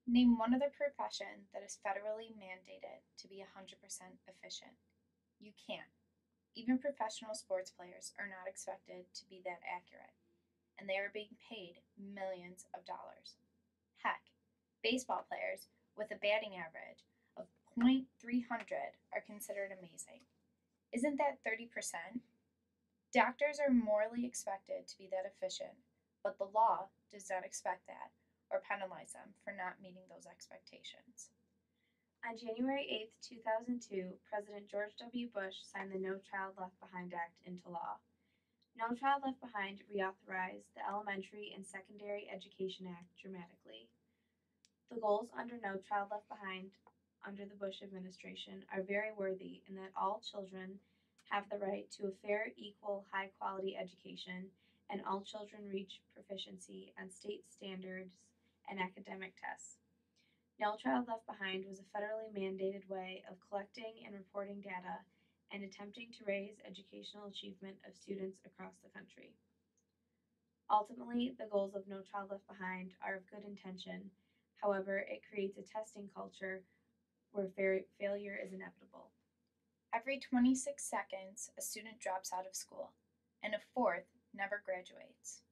Name one other profession that is federally mandated to be 100% efficient. You can't. Even professional sports players are not expected to be that accurate, and they are being paid millions of dollars. Heck, baseball players with a batting average of .300 are considered amazing. Isn't that 30%? Doctors are morally expected to be that efficient, but the law does not expect that or penalize them for not meeting those expectations. On January 8, 2002, President George W. Bush signed the No Child Left Behind Act into law. No Child Left Behind reauthorized the Elementary and Secondary Education Act dramatically. The goals under No Child Left Behind under the Bush administration are very worthy in that all children have the right to a fair, equal, high quality education, and all children reach proficiency on state standards and academic tests. No Child Left Behind was a federally mandated way of collecting and reporting data and attempting to raise educational achievement of students across the country. Ultimately, the goals of No Child Left Behind are of good intention. However, it creates a testing culture where failure is inevitable. Every 26 seconds, a student drops out of school, and a fourth never graduates.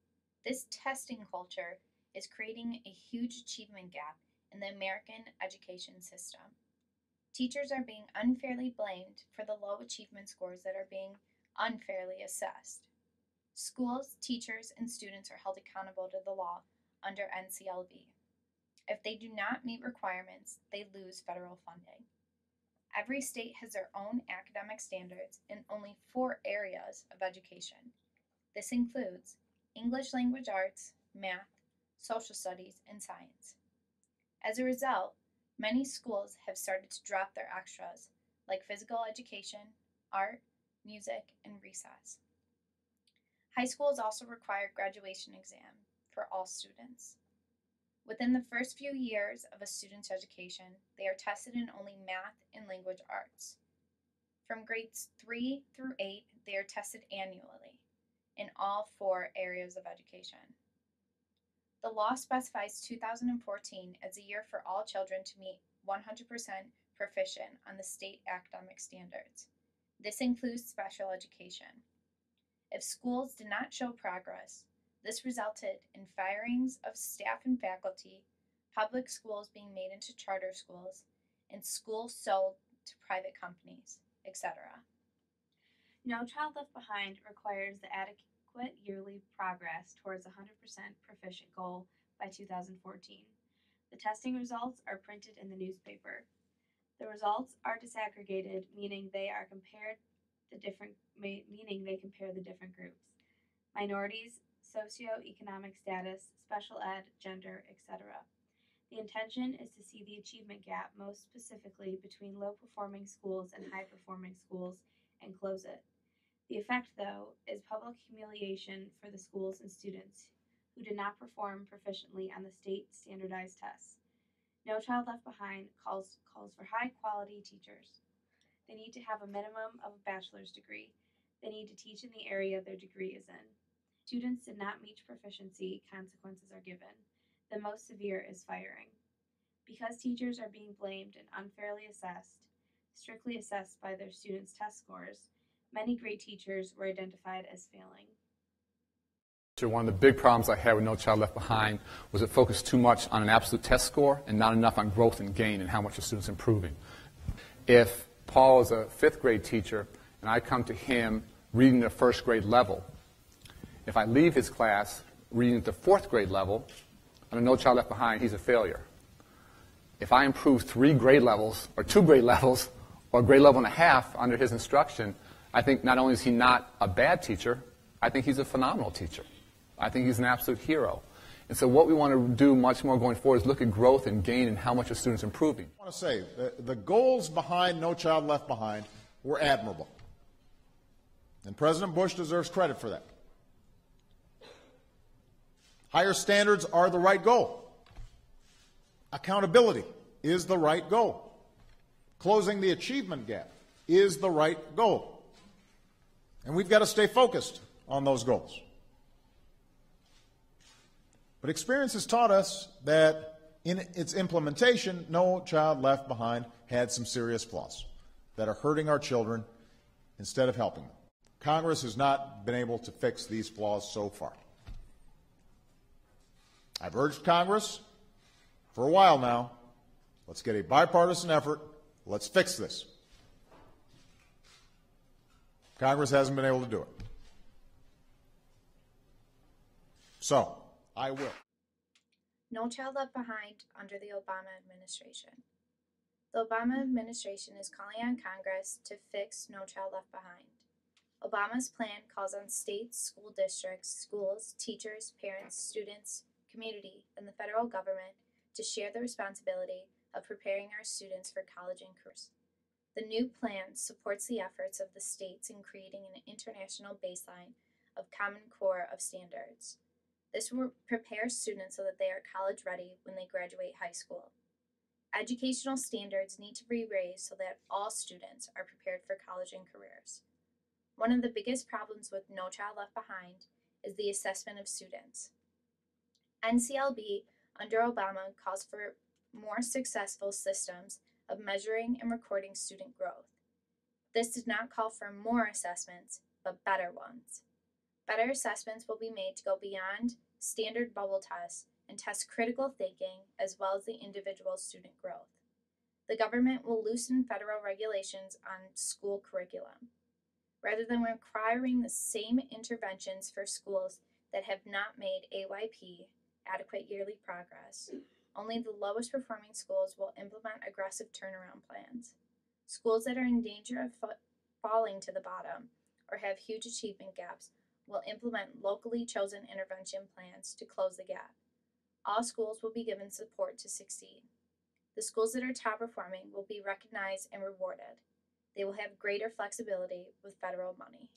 This testing culture is creating a huge achievement gap in the American education system. Teachers are being unfairly blamed for the low achievement scores that are being unfairly assessed. Schools, teachers, and students are held accountable to the law under NCLB. If they do not meet requirements, they lose federal funding. Every state has their own academic standards in only 4 areas of education. This includes English language arts, math, social studies, and science. As a result, many schools have started to drop their extras like physical education, art, music, and recess. High schools also require graduation exam for all students. Within the first few years of a student's education, they are tested in only math and language arts. From grades 3 through 8, they are tested annually in all 4 areas of education. The law specifies 2014 as a year for all children to meet 100% proficient on the state academic standards. This includes special education. If schools did not show progress, this resulted in firings of staff and faculty, public schools being made into charter schools, and schools sold to private companies, etc. No Child Left Behind requires the adequate yearly progress towards a 100% proficient goal by 2014. The testing results are printed in the newspaper. The results are disaggregated, meaning they compare the different groups: minorities, socioeconomic status, special ed, gender, etc. The intention is to see the achievement gap most specifically between low performing schools and high performing schools and close it. The effect, though, is public humiliation for the schools and students who did not perform proficiently on the state standardized tests. No Child Left Behind calls for high quality teachers. They need to have a minimum of a bachelor's degree. They need to teach in the area their degree is in. Students did not meet proficiency, consequences are given. The most severe is firing. Because teachers are being blamed and unfairly assessed, strictly assessed by their students' test scores, many great teachers were identified as failing. One of the big problems I had with No Child Left Behind was it focused too much on an absolute test score and not enough on growth and gain and how much the student's improving. If Paul is a 5th grade teacher and I come to him reading at 1st grade level, if I leave his class reading at the 4th grade level, under No Child Left Behind, he's a failure. If I improve 3 grade levels or 2 grade levels or a grade level and a half under his instruction, I think not only is he not a bad teacher, I think he's a phenomenal teacher. I think he's an absolute hero. And so what we want to do much more going forward is look at growth and gain and how much a student's improving. I want to say the goals behind No Child Left Behind were admirable. And President Bush deserves credit for that. Higher standards are the right goal. Accountability is the right goal. Closing the achievement gap is the right goal. And we've got to stay focused on those goals. But experience has taught us that in its implementation, No Child Left Behind had some serious flaws that are hurting our children instead of helping them. Congress has not been able to fix these flaws so far. I've urged Congress for a while now, let's get a bipartisan effort, let's fix this. Congress hasn't been able to do it. So, I will. No Child Left Behind under the Obama administration. The Obama administration is calling on Congress to fix No Child Left Behind. Obama's plan calls on states, school districts, schools, teachers, parents, students, community, and the federal government to share the responsibility of preparing our students for college and careers. The new plan supports the efforts of the states in creating an international baseline of Common Core of standards. This will prepare students so that they are college ready when they graduate high school. Educational standards need to be raised so that all students are prepared for college and careers. One of the biggest problems with No Child Left Behind is the assessment of students. NCLB under Obama calls for more successful systems of measuring and recording student growth. This does not call for more assessments, but better ones. Better assessments will be made to go beyond standard bubble tests and test critical thinking as well as the individual student growth. The government will loosen federal regulations on school curriculum. Rather than requiring the same interventions for schools that have not made AYP, adequate yearly progress, only the lowest performing schools will implement aggressive turnaround plans. Schools that are in danger of falling to the bottom or have huge achievement gaps will implement locally chosen intervention plans to close the gap. All schools will be given support to succeed. The schools that are top performing will be recognized and rewarded. They will have greater flexibility with federal money.